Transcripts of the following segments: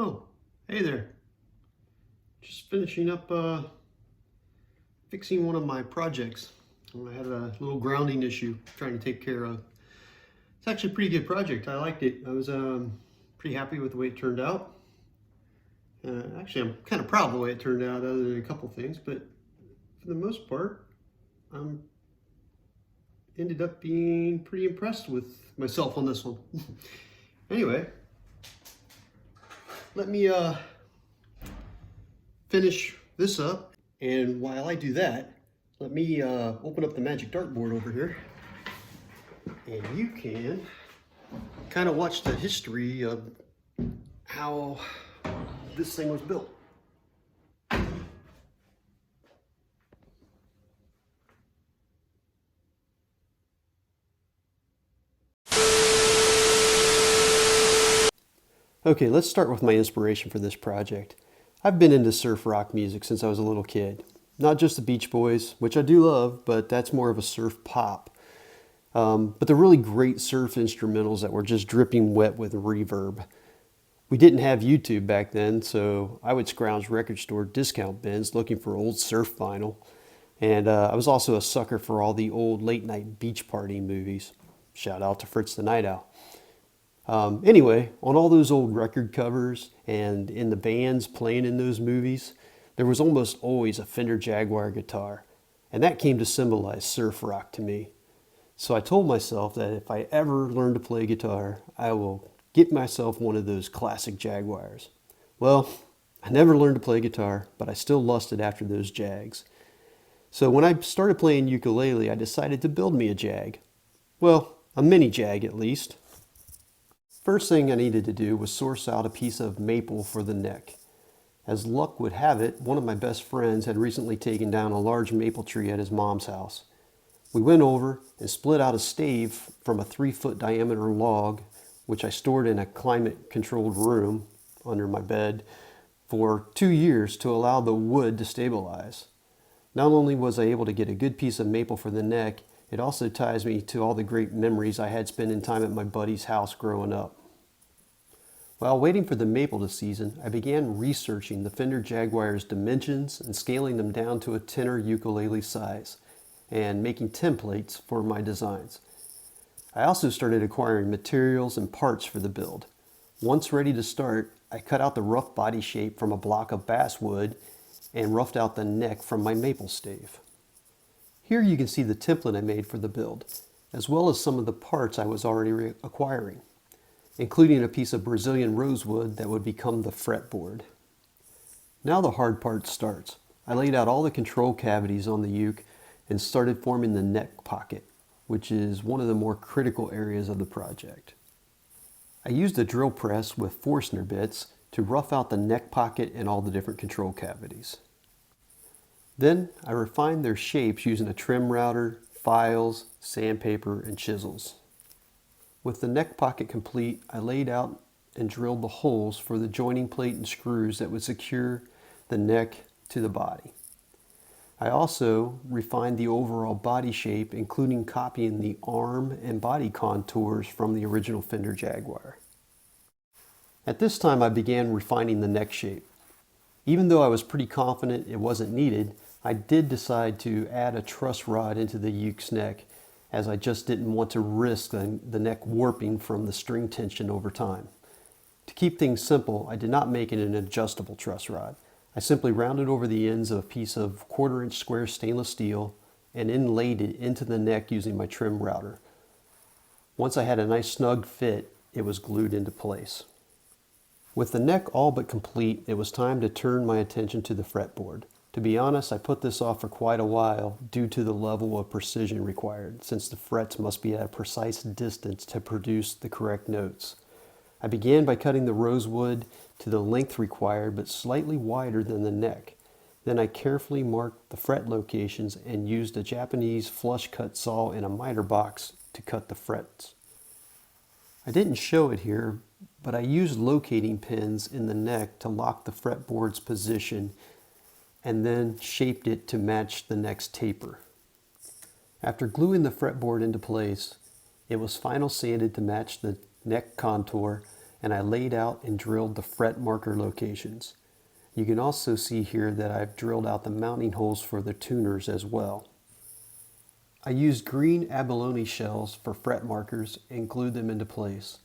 Oh, hey there. Just finishing up fixing one of my projects. I had a little grounding issue trying to take care of. It's actually a pretty good project. I liked it. I was pretty happy with the way it turned out. Actually, I'm kind of proud of the way it turned out other than a couple things, but for the most part, I ended up being pretty impressed with myself on this one. Anyway, let me finish this up, and while I do that, let me open up the magic dartboard over here, and you can kind of watch the history of how this thing was built. Okay, let's start with my inspiration for this project. I've been into surf rock music since I was a little kid. Not just the Beach Boys, which I do love, but that's more of a surf pop. But the really great surf instrumentals that were just dripping wet with reverb. We didn't have YouTube back then, so I would scrounge record store discount bins looking for old surf vinyl. And I was also a sucker for all the old late night beach party movies. Shout out to Fritz the Night Owl. Anyway, on all those old record covers and in the bands playing in those movies, there was almost always a Fender Jaguar guitar, and that came to symbolize surf rock to me. So I told myself that if I ever learn to play guitar, I will get myself one of those classic Jaguars. Well, I never learned to play guitar, but I still lusted after those Jags. So when I started playing ukulele, I decided to build me a Jag. Well, a mini Jag at least. First thing I needed to do was source out a piece of maple for the neck. As luck would have it, one of my best friends had recently taken down a large maple tree at his mom's house. We went over and split out a stave from a 3-foot diameter log, which I stored in a climate-controlled room under my bed for 2 years to allow the wood to stabilize. Not only was I able to get a good piece of maple for the neck, it also ties me to all the great memories I had spending time at my buddy's house growing up. While waiting for the maple to season, I began researching the Fender Jaguar's dimensions and scaling them down to a tenor ukulele size, and making templates for my designs. I also started acquiring materials and parts for the build. Once ready to start, I cut out the rough body shape from a block of basswood and roughed out the neck from my maple stave. Here you can see the template I made for the build, as well as some of the parts I was already acquiring, including a piece of Brazilian rosewood that would become the fretboard. Now the hard part starts. I laid out all the control cavities on the uke and started forming the neck pocket, which is one of the more critical areas of the project. I used a drill press with Forstner bits to rough out the neck pocket and all the different control cavities. Then I refined their shapes using a trim router, files, sandpaper, and chisels. With the neck pocket complete, I laid out and drilled the holes for the joining plate and screws that would secure the neck to the body. I also refined the overall body shape, including copying the arm and body contours from the original Fender Jaguar. At this time, I began refining the neck shape. Even though I was pretty confident it wasn't needed, I did decide to add a truss rod into the uke's neck, as I just didn't want to risk the neck warping from the string tension over time. To keep things simple, I did not make it an adjustable truss rod. I simply rounded over the ends of a piece of 1/4-inch square stainless steel and inlaid it into the neck using my trim router. Once I had a nice snug fit, it was glued into place. With the neck all but complete, it was time to turn my attention to the fretboard. To be honest, I put this off for quite a while due to the level of precision required, since the frets must be at a precise distance to produce the correct notes. I began by cutting the rosewood to the length required, but slightly wider than the neck. Then I carefully marked the fret locations and used a Japanese flush cut saw in a miter box to cut the frets. I didn't show it here, but I used locating pins in the neck to lock the fretboard's position and then shaped it to match the neck's taper. After gluing the fretboard into place, it was final sanded to match the neck contour and I laid out and drilled the fret marker locations. You can also see here that I've drilled out the mounting holes for the tuners as well. I used green abalone shells for fret markers and glued them into place.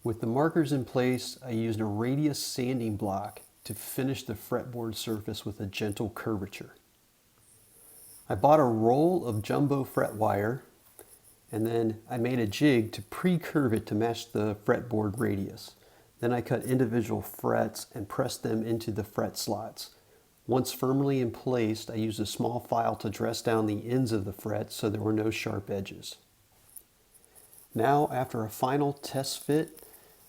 With the markers in place, I used a radius sanding block to finish the fretboard surface with a gentle curvature. I bought a roll of jumbo fret wire, and then I made a jig to pre-curve it to match the fretboard radius. Then I cut individual frets and pressed them into the fret slots. Once firmly in place, I used a small file to dress down the ends of the frets so there were no sharp edges. Now, after a final test fit,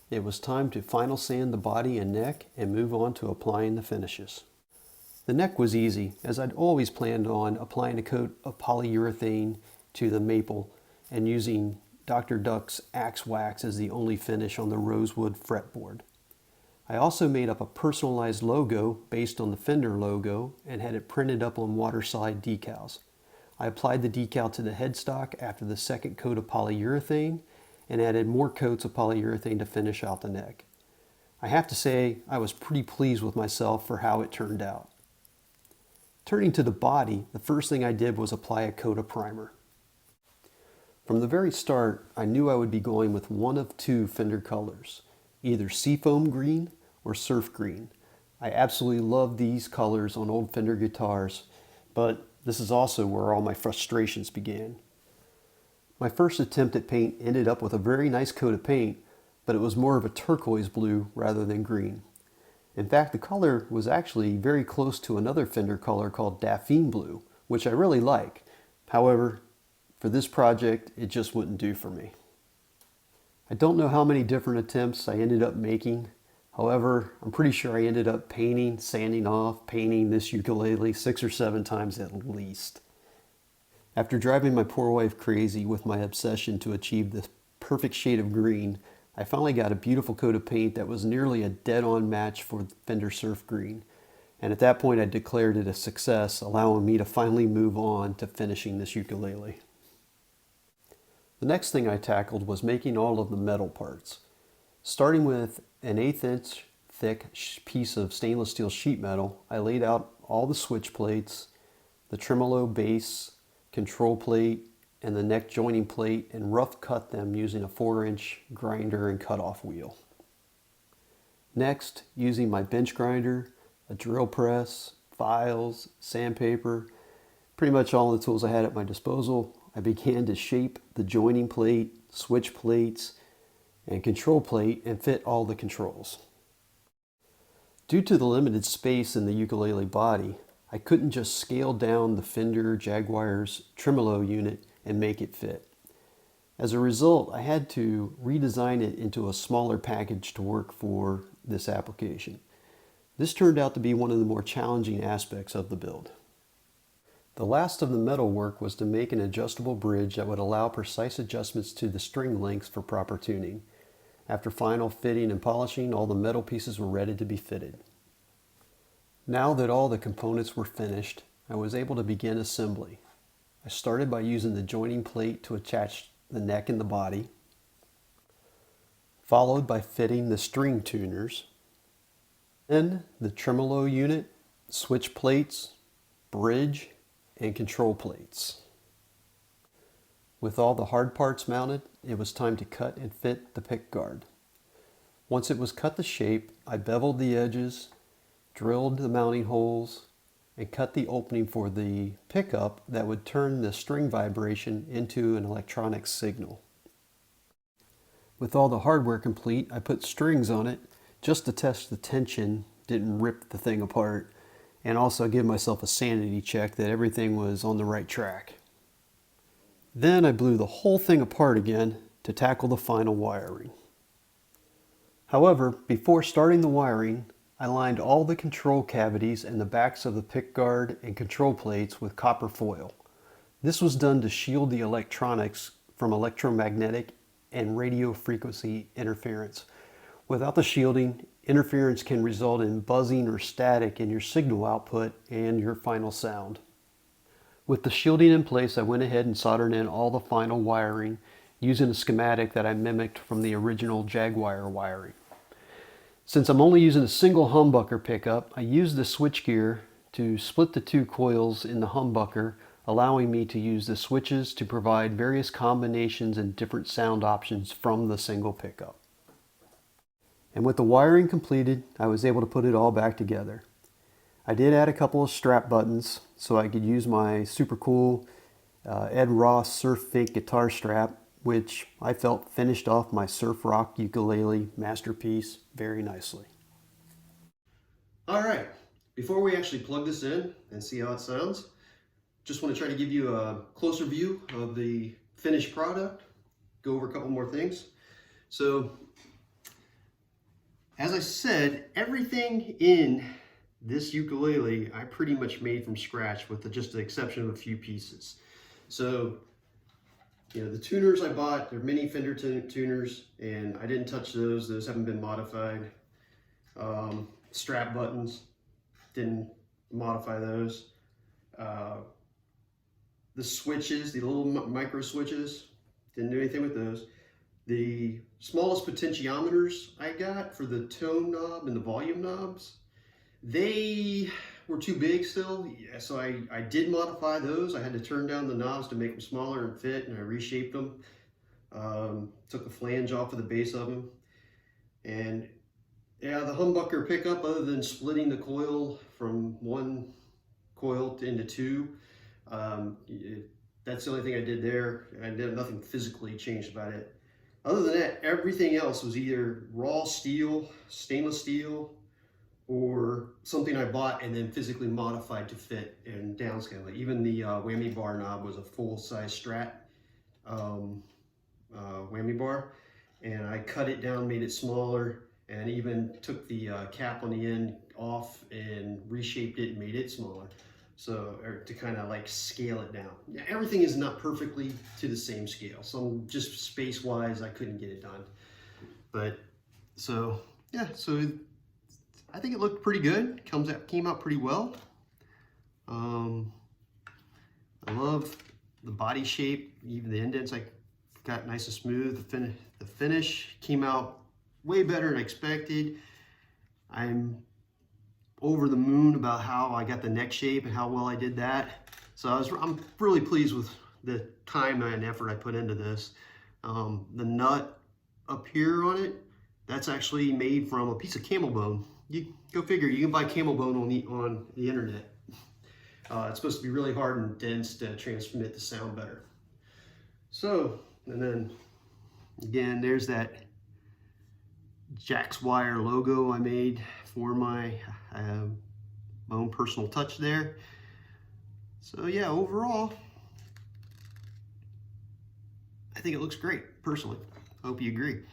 it was time to final sand the body and neck and move on to applying the finishes. The neck was easy, as I'd always planned on applying a coat of polyurethane to the maple and using Dr. Duck's Axe Wax as the only finish on the rosewood fretboard. I also made up a personalized logo based on the Fender logo and had it printed up on waterside decals. I applied the decal to the headstock after the second coat of polyurethane and added more coats of polyurethane to finish out the neck. I have to say I was pretty pleased with myself for how it turned out. Turning to the body, the first thing I did was apply a coat of primer. From the very start, I knew I would be going with one of two Fender colors, either seafoam green or surf green. I absolutely love these colors on old Fender guitars, but this is also where all my frustrations began. My first attempt at paint ended up with a very nice coat of paint, but it was more of a turquoise blue rather than green. In fact, the color was actually very close to another Fender color called Dauphine Blue, which I really like. However, for this project, it just wouldn't do for me. I don't know how many different attempts I ended up making. However, I'm pretty sure I ended up painting, sanding off, painting this ukulele 6 or 7 times at least. After driving my poor wife crazy with my obsession to achieve the perfect shade of green, I finally got a beautiful coat of paint that was nearly a dead-on match for Fender Surf Green. And at that point I declared it a success, allowing me to finally move on to finishing this ukulele. The next thing I tackled was making all of the metal parts. Starting with an 1/8 inch thick piece of stainless steel sheet metal, I laid out all the switch plates, the tremolo base, control plate, and the neck joining plate and rough cut them using a 4-inch grinder and cutoff wheel. Next, using my bench grinder, a drill press, files, sandpaper, pretty much all the tools I had at my disposal, I began to shape the joining plate, switch plates, and control plate and fit all the controls. Due to the limited space in the ukulele body, I couldn't just scale down the Fender Jaguar's tremolo unit and make it fit. As a result, I had to redesign it into a smaller package to work for this application. This turned out to be one of the more challenging aspects of the build. The last of the metal work was to make an adjustable bridge that would allow precise adjustments to the string lengths for proper tuning. After final fitting and polishing, all the metal pieces were ready to be fitted. Now that all the components were finished, I was able to begin assembly. I started by using the joining plate to attach the neck and the body, followed by fitting the string tuners, then the tremolo unit, switch plates, bridge, and control plates. With all the hard parts mounted, it was time to cut and fit the pick guard. Once it was cut to shape, I beveled the edges, drilled the mounting holes, and cut the opening for the pickup that would turn the string vibration into an electronic signal. With all the hardware complete, I put strings on it just to test the tension, didn't rip the thing apart, and also give myself a sanity check that everything was on the right track. Then I blew the whole thing apart again to tackle the final wiring. However, before starting the wiring, I lined all the control cavities and the backs of the pickguard and control plates with copper foil. This was done to shield the electronics from electromagnetic and radio frequency interference. Without the shielding, interference can result in buzzing or static in your signal output and your final sound. With the shielding in place, I went ahead and soldered in all the final wiring using a schematic that I mimicked from the original Jaguar wiring. Since I'm only using a single humbucker pickup, I use the switchgear to split the two coils in the humbucker, allowing me to use the switches to provide various combinations and different sound options from the single pickup. And with the wiring completed, I was able to put it all back together. I did add a couple of strap buttons so I could use my super cool Ed Ross Surf Fink guitar strap, which I felt finished off my surf rock ukulele masterpiece very nicely. All right, before we actually plug this in and see how it sounds, just want to try to give you a closer view of the finished product, go over a couple more things. So, as I said, everything in this ukulele I pretty much made from scratch with just the exception of a few pieces. So, you know, the tuners I bought, they're mini Fender tuners, and I didn't touch those. Those haven't been modified. Strap buttons, didn't modify those. The switches, the little micro switches, didn't do anything with those. The smallest potentiometers I got for the tone knob and the volume knobs, they were too big still, so I did modify those. I had to turn down the knobs to make them smaller and fit, and I reshaped them. Took the flange off of the base of them. And yeah, the humbucker pickup, other than splitting the coil from one coil into two, that's the only thing I did there. I did nothing physically changed about it. Other than that, everything else was either raw steel, stainless steel, or something I bought and then physically modified to fit and downscale it. Even the whammy bar knob was a full-size Strat whammy bar, and I cut it down, made it smaller, and even took the cap on the end off and reshaped it and made it smaller. So, to kind of like scale it down. Now, everything is not perfectly to the same scale. Some just space-wise, I couldn't get it done. But, so, yeah, so I think it looked pretty good. Came out pretty well. I love the body shape, even the indents I got nice and smooth. The finish came out way better than expected. I'm over the moon about how I got the neck shape and how well I did that. So I'm really pleased with the time and effort I put into this. The nut up here on it, that's actually made from a piece of camel bone. You go figure, you can buy camel bone on the internet. It's supposed to be really hard and dense to transmit the sound better. So, and then again, there's that Jack's Wire logo I made for my own personal touch there. So yeah, overall, I think it looks great, personally. I hope you agree.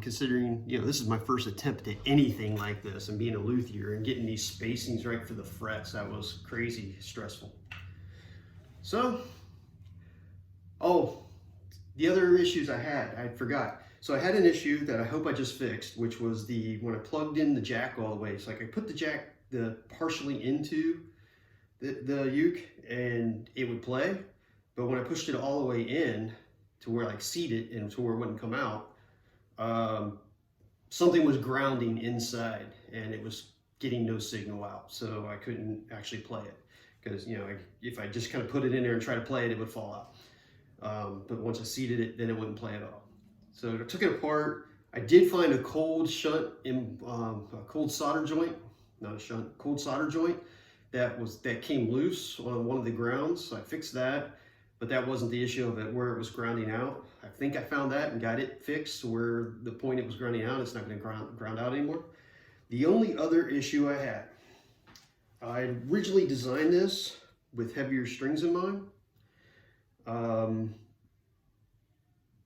Considering, you know, this is my first attempt at anything like this, and being a luthier and getting these spacings right for the frets, that was crazy stressful. So, oh, the other issues I forgot. So I had an issue that I hope I just fixed, which was when I plugged in the jack all the way. So like I put the jack partially into the uke and it would play, but when I pushed it all the way in to where I seat it and to where it wouldn't come out, something was grounding inside and it was getting no signal out, so I couldn't actually play it because, you know, if I just kind of put it in there and try to play it, it would fall out. But once I seated it, then it wouldn't play at all. So I took it apart. I did find a cold shunt in a cold solder joint, not a shunt, cold solder joint that came loose on one of the grounds. So I fixed that, but that wasn't the issue of it where it was grounding out. I think I found that and got it fixed where the point it was grounding out, it's not going to ground out anymore. The only other issue I originally designed this with heavier strings in mind.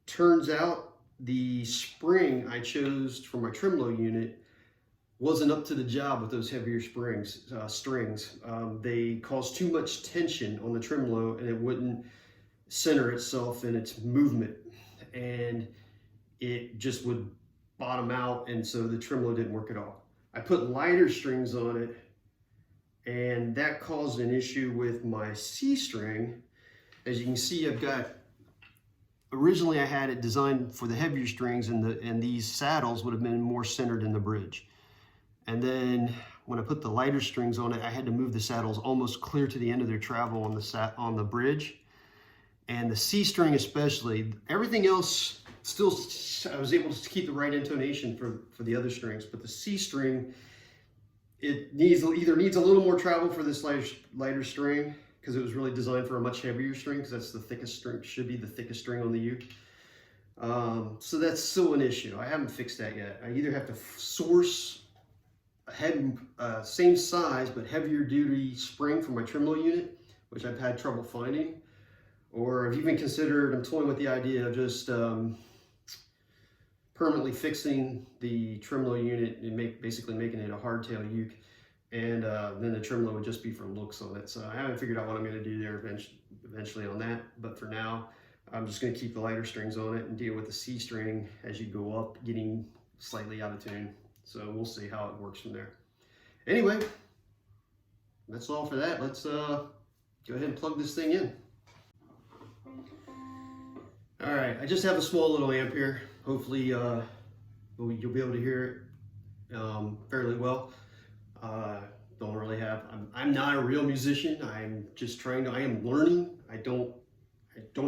Turns out the spring I chose for my tremolo unit wasn't up to the job with those heavier strings. They caused too much tension on the tremolo and it wouldn't center itself in its movement, and it just would bottom out, and so the tremolo didn't work at all. I put lighter strings on it, and that caused an issue with my C string. As you can see, I've got originally I had it designed for the heavier strings, and these saddles would have been more centered in the bridge. And then when I put the lighter strings on it, I had to move the saddles almost clear to the end of their travel on the bridge. And the C string especially, everything else still, I was able to keep the right intonation for the other strings, but the C string, it either needs a little more travel for this lighter string, because it was really designed for a much heavier string, because that's the thickest string, should be the thickest string on the uke. So that's still an issue. I haven't fixed that yet. I either have to source a same size but heavier duty spring for my tremolo unit, which I've had trouble finding, or I've even considered, I'm toying with the idea of just permanently fixing the tremolo unit and basically making it a hardtail uke, and then the tremolo would just be for looks on it. So I haven't figured out what I'm going to do there eventually on that, but for now I'm just going to keep the lighter strings on it and deal with the C string as you go up, getting slightly out of tune. So we'll see how it works from there. Anyway, that's all for that. Let's go ahead and plug this thing in. All right, I just have a small little amp here. Hopefully you'll be able to hear it fairly well. Don't really have, I'm not a real musician. I'm just I am learning. I don't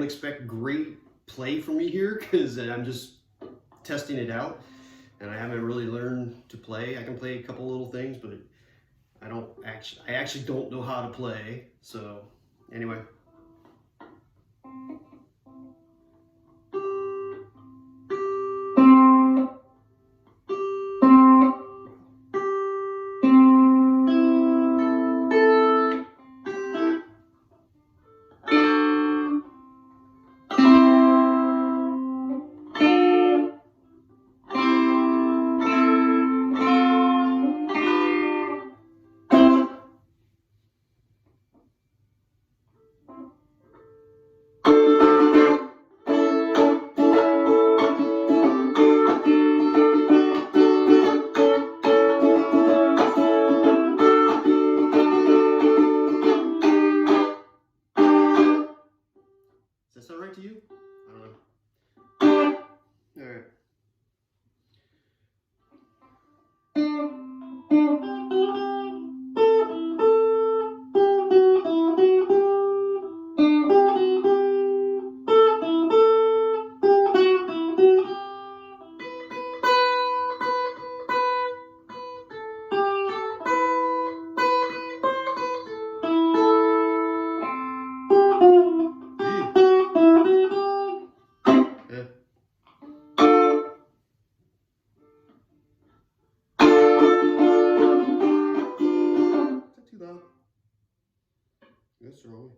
expect great play from me here, because I'm just testing it out, and I haven't really learned to play. I can play a couple little things, but I actually don't know how to play. So anyway. Does that sound right to you? I don't know. All right. That's wrong.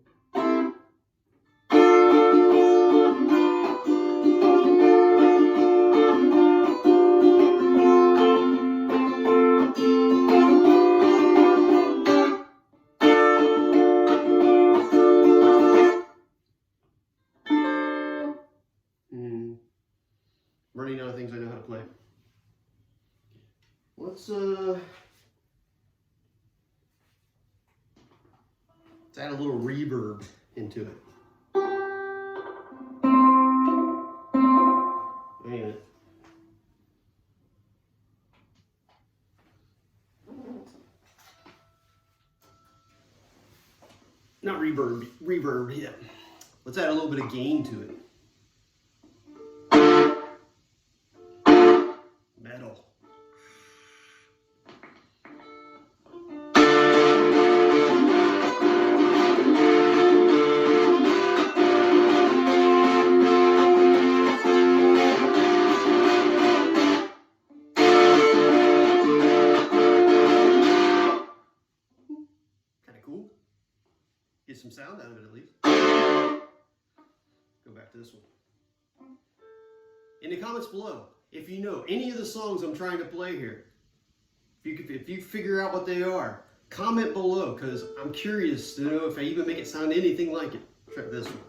Running out of things I know how to play. Let's add a little reverb into it. Wait a minute. Not reverb yet. Let's add a little bit of gain to it. Metal. Get some sound out of it at least. Go back to this one. In the comments below, if you know any of the songs I'm trying to play here, if you figure out what they are, comment below, because I'm curious to know if I even make it sound anything like it. Try this one.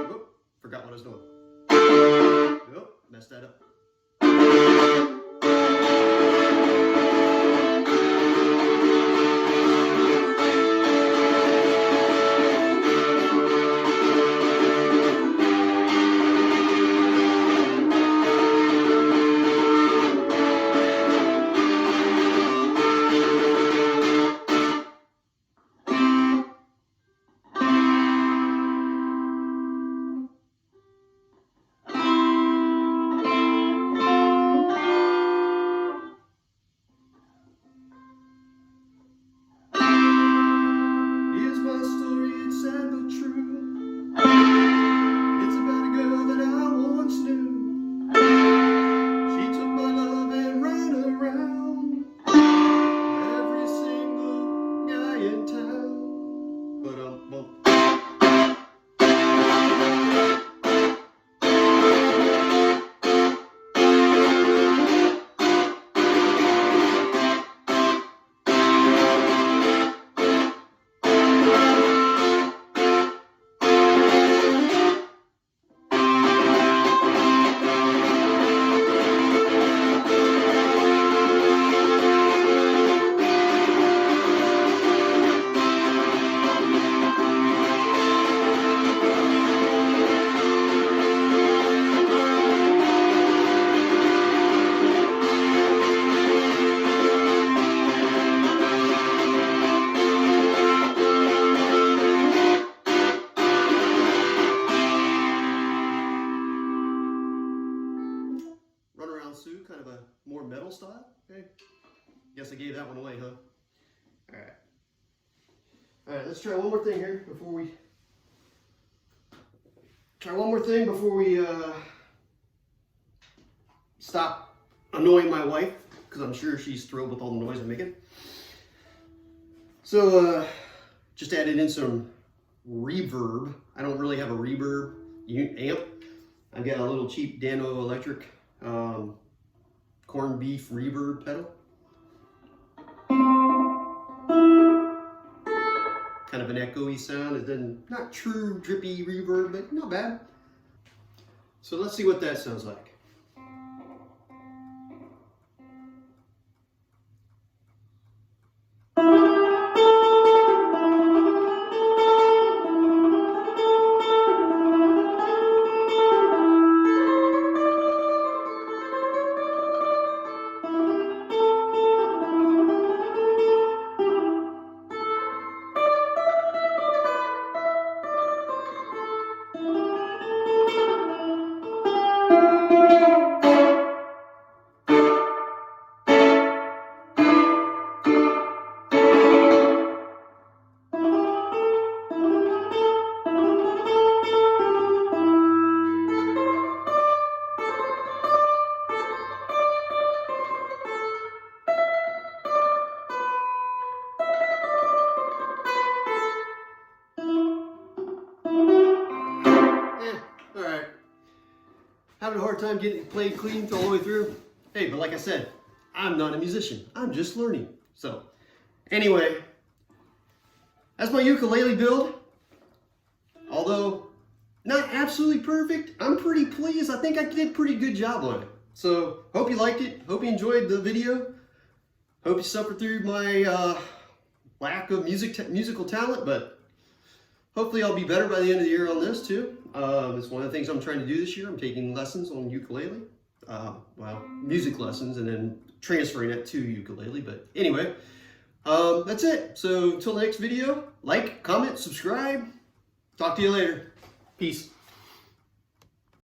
Whoop, forgot what I was doing. Nope, messed that up. more metal style. Okay. Guess I gave that one away, huh? All right. All right, let's try one more thing here before we stop annoying my wife, because I'm sure she's thrilled with all the noise I'm making. So just added in some reverb. I don't really have a reverb amp. I've got a little cheap Dano Electric corned beef reverb pedal. Kind of an echoey sound. It doesn't, not true drippy reverb, but not bad. So let's see what that sounds like. Having a hard time getting it played clean all the way through. Hey, but like I said, I'm not a musician. I'm just learning. So, anyway, that's my ukulele build. Although not absolutely perfect, I'm pretty pleased. I think I did a pretty good job on it. So, hope you liked it. Hope you enjoyed the video. Hope you suffered through my lack of musical talent, but hopefully I'll be better by the end of the year on this too. It's one of the things I'm trying to do this year. I'm taking lessons on ukulele. Well, music lessons, and then transferring it to ukulele. But anyway, that's it. So until the next video, like, comment, subscribe. Talk to you later. Peace.